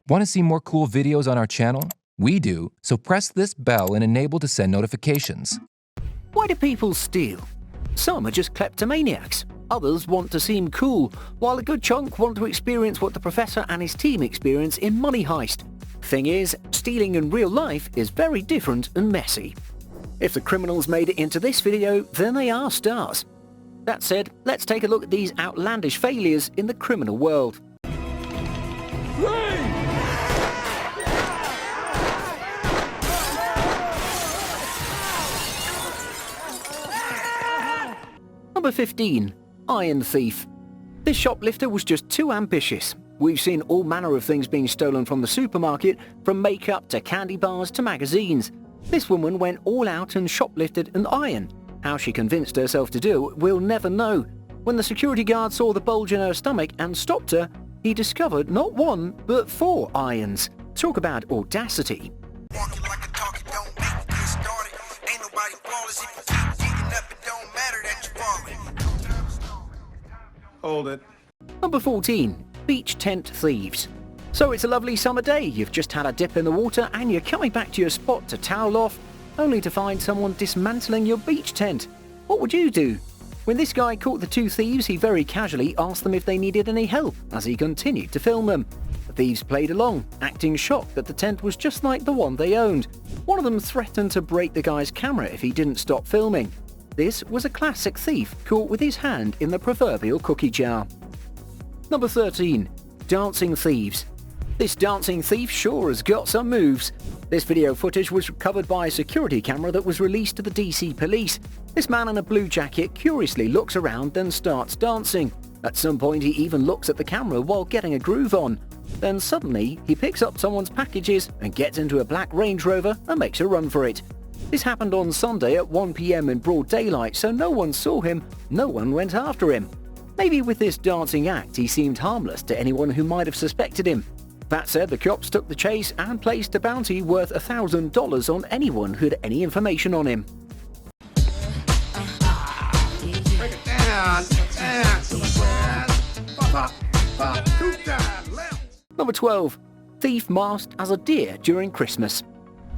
Want to see more cool videos on our channel? We do, so press this bell and enable to send notifications. Why do people steal? Some are just kleptomaniacs. Others want to seem cool, while a good chunk want to experience what the professor and his team experience in Money Heist. Thing is, stealing in real life is very different and messy. If the criminals made it into this video, then they are stars. That said, let's take a look at these outlandish failures in the criminal world. Number 15. Iron Thief. This shoplifter was just too ambitious. We've seen all manner of things being stolen from the supermarket, from makeup to candy bars to magazines. This woman went all out and shoplifted an iron. How she convinced herself to do it, we'll never know. When the security guard saw the bulge in her stomach and stopped her, he discovered not 1, but 4 irons. Talk about audacity. Walking like a talkie, don't make me get started. Ain't nobody flawless if you keep getting up, it don't matter that you're falling. Hold it. Number 14. Beach Tent Thieves. So it's a lovely summer day, you've just had a dip in the water and you're coming back to your spot to towel off, only to find someone dismantling your beach tent. What would you do? When this guy caught the 2 thieves, he very casually asked them if they needed any help as he continued to film them. The thieves played along, acting shocked that the tent was just like the one they owned. One of them threatened to break the guy's camera if he didn't stop filming. This was a classic thief caught with his hand in the proverbial cookie jar. Number 13. Dancing Thieves. This dancing thief sure has got some moves. This video footage was covered by a security camera that was released to the DC police. This man in a blue jacket curiously looks around then starts dancing. At some point he even looks at the camera while getting a groove on. Then suddenly he picks up someone's packages and gets into a black Range Rover and makes a run for it. This happened on Sunday at 1 PM in broad daylight, so no one saw him, no one went after him. Maybe with this dancing act he seemed harmless to anyone who might have suspected him. That said, the cops took the chase and placed a bounty worth $1,000 on anyone who had any information on him. Break it down. Number 12. Thief masked as a deer during Christmas.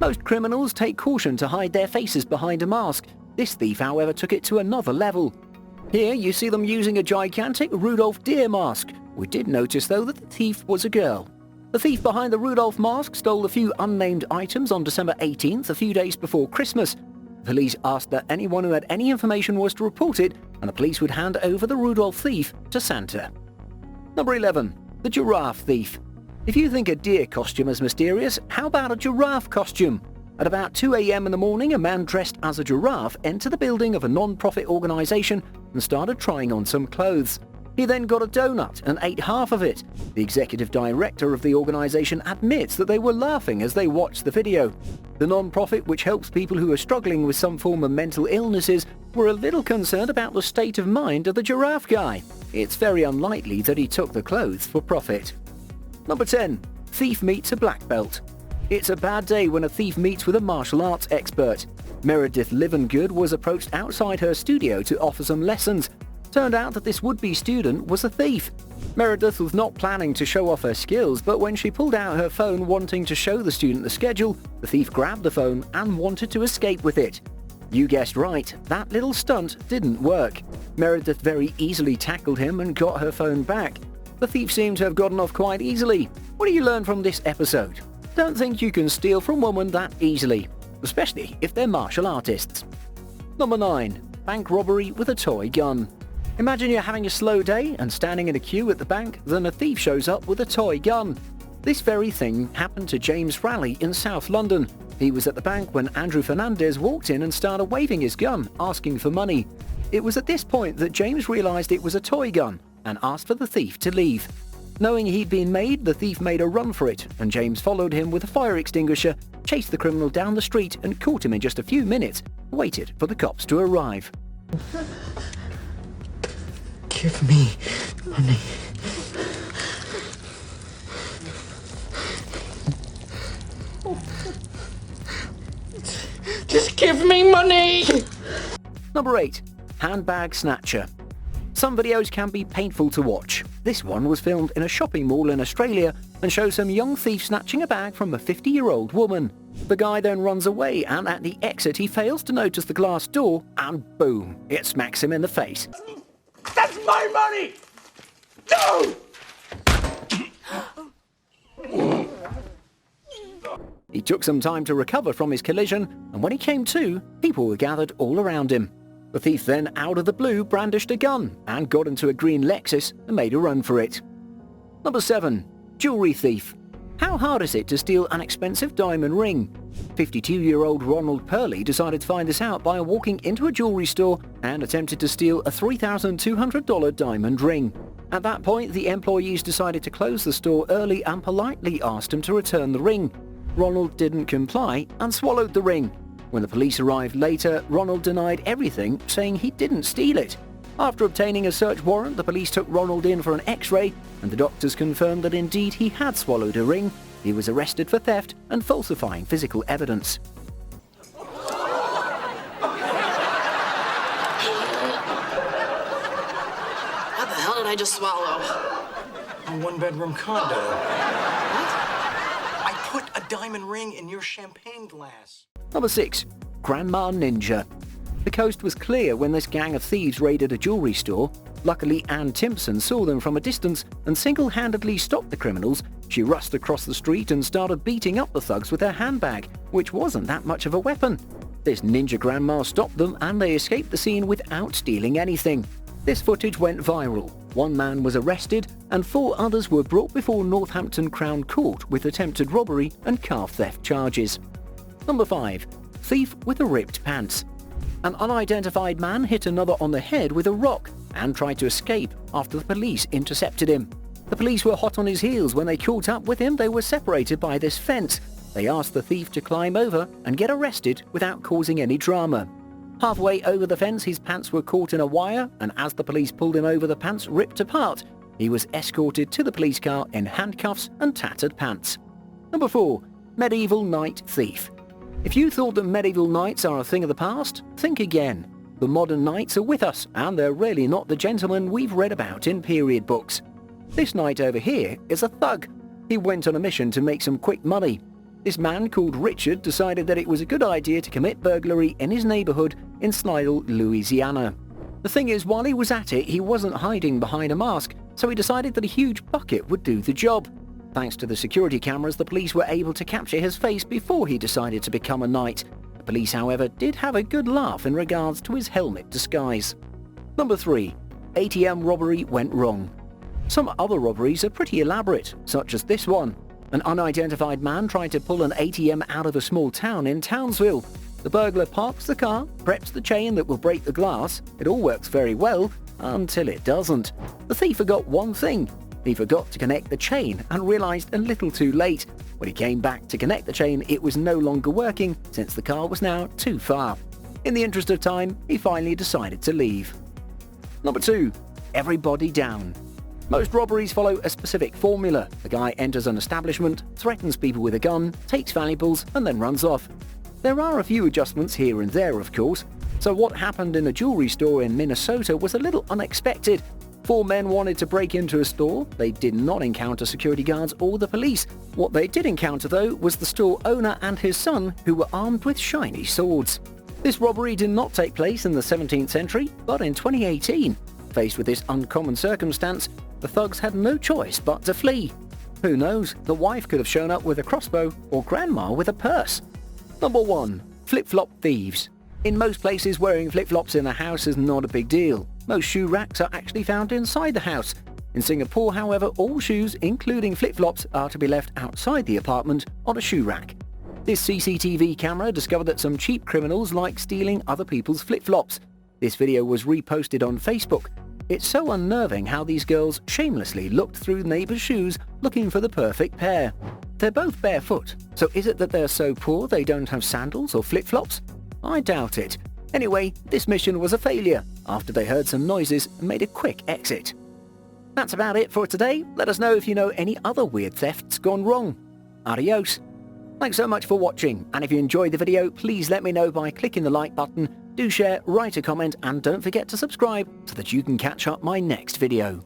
Most criminals take caution to hide their faces behind a mask. This thief, however, took it to another level. Here you see them using a gigantic Rudolph deer mask. We did notice though that the thief was a girl. The thief behind the Rudolph mask stole a few unnamed items on December 18th, a few days before Christmas. The police asked that anyone who had any information was to report it, and the police would hand over the Rudolph thief to Santa. Number 11. The Giraffe Thief. If you think a deer costume is mysterious, how about a giraffe costume? At about 2 AM in the morning, a man dressed as a giraffe entered the building of a non-profit organization and started trying on some clothes. He then got a donut and ate half of it. The executive director of the organization admits that they were laughing as they watched the video. The non-profit, which helps people who are struggling with some form of mental illnesses, were a little concerned about the state of mind of the giraffe guy. It's very unlikely that he took the clothes for profit. Number 10. Thief meets a black belt. It's a bad day when a thief meets with a martial arts expert. Meredith Livengood was approached outside her studio to offer some lessons. Turned out that this would-be student was a thief. Meredith was not planning to show off her skills, but when she pulled out her phone wanting to show the student the schedule, the thief grabbed the phone and wanted to escape with it. You guessed right, that little stunt didn't work. Meredith very easily tackled him and got her phone back. The thief seemed to have gotten off quite easily. What do you learn from this episode? Don't think you can steal from women that easily, especially if they're martial artists. Number 9. Bank robbery with a toy gun. Imagine you're having a slow day and standing in a queue at the bank, then a thief shows up with a toy gun. This very thing happened to James Raleigh in South London. He was at the bank when Andrew Fernandez walked in and started waving his gun, asking for money. It was at this point that James realized it was a toy gun and asked for the thief to leave. Knowing he'd been made, the thief made a run for it, and James followed him with a fire extinguisher, chased the criminal down the street and caught him in just a few minutes, waited for the cops to arrive. Give me money. Just give me money! Number 8. Handbag Snatcher. Some videos can be painful to watch. This one was filmed in a shopping mall in Australia and shows some young thief snatching a bag from a 50-year-old woman. The guy then runs away, and at the exit he fails to notice the glass door, and boom, it smacks him in the face. That's my money! No! He took some time to recover from his collision, and when he came to, people were gathered all around him. The thief then, out of the blue, brandished a gun and got into a green Lexus and made a run for it. Number 7. Jewelry thief. How hard is it to steal an expensive diamond ring? 52-year-old Ronald Purley decided to find this out by walking into a jewelry store and attempted to steal a $3,200 diamond ring. At that point, the employees decided to close the store early and politely asked him to return the ring. Ronald didn't comply and swallowed the ring. When the police arrived later, Ronald denied everything, saying he didn't steal it. After obtaining a search warrant, the police took Ronald in for an X-ray, and the doctors confirmed that indeed he had swallowed a ring. He was arrested for theft and falsifying physical evidence. What the hell did I just swallow? A one-bedroom condo. What? I put a diamond ring in your champagne glass. Number 6. Grandma Ninja. The coast was clear when this gang of thieves raided a jewelry store. Luckily, Ann Timpson saw them from a distance and single-handedly stopped the criminals. She rushed across the street and started beating up the thugs with her handbag, which wasn't that much of a weapon. This ninja grandma stopped them and they escaped the scene without stealing anything. This footage went viral. One man was arrested and 4 others were brought before Northampton Crown Court with attempted robbery and car theft charges. Number 5. Thief with a ripped pants. An unidentified man hit another on the head with a rock and tried to escape after the police intercepted him. The police were hot on his heels. When they caught up with him, they were separated by this fence. They asked the thief to climb over and get arrested without causing any drama. Halfway over the fence, his pants were caught in a wire, and as the police pulled him over, the pants ripped apart. He was escorted to the police car in handcuffs and tattered pants. Number 4. Medieval Knight Thief. If you thought that medieval knights are a thing of the past, think again. The modern knights are with us, and they're really not the gentlemen we've read about in period books. This knight over here is a thug. He went on a mission to make some quick money. This man called Richard decided that it was a good idea to commit burglary in his neighborhood in Slidell, Louisiana. The thing is, while he was at it, he wasn't hiding behind a mask, so he decided that a huge bucket would do the job. Thanks to the security cameras, the police were able to capture his face before he decided to become a knight. The police, however, did have a good laugh in regards to his helmet disguise. Number 3. ATM robbery went wrong. Some other robberies are pretty elaborate, such as this one. An unidentified man tried to pull an ATM out of a small town in Townsville. The burglar parks the car, preps the chain that will break the glass. It all works very well, until it doesn't. The thief forgot one thing. He forgot to connect the chain and realized a little too late. When he came back to connect the chain, it was no longer working since the car was now too far. In the interest of time, he finally decided to leave. Number 2. Everybody down. Most robberies follow a specific formula. The guy enters an establishment, threatens people with a gun, takes valuables, and then runs off. There are a few adjustments here and there, of course. So what happened in a jewelry store in Minnesota was a little unexpected. 4 men wanted to break into a store. They did not encounter security guards or the police. What they did encounter, though, was the store owner and his son, who were armed with shiny swords. This robbery did not take place in the 17th century, but in 2018. Faced with this uncommon circumstance, the thugs had no choice but to flee. Who knows, the wife could have shown up with a crossbow or grandma with a purse. Number 1. Flip-flop thieves. In most places, wearing flip-flops in a house is not a big deal. Most shoe racks are actually found inside the house. In Singapore, however, all shoes, including flip-flops, are to be left outside the apartment on a shoe rack. This CCTV camera discovered that some cheap criminals like stealing other people's flip-flops. This video was reposted on Facebook. It's so unnerving how these girls shamelessly looked through neighbors' shoes looking for the perfect pair. They're both barefoot, so is it that they're so poor they don't have sandals or flip-flops? I doubt it. Anyway, this mission was a failure after they heard some noises and made a quick exit. That's about it for today. Let us know if you know any other weird thefts gone wrong. Adios. Thanks so much for watching, and if you enjoyed the video, please let me know by clicking the like button. Do share, write a comment, and don't forget to subscribe so that you can catch up my next video.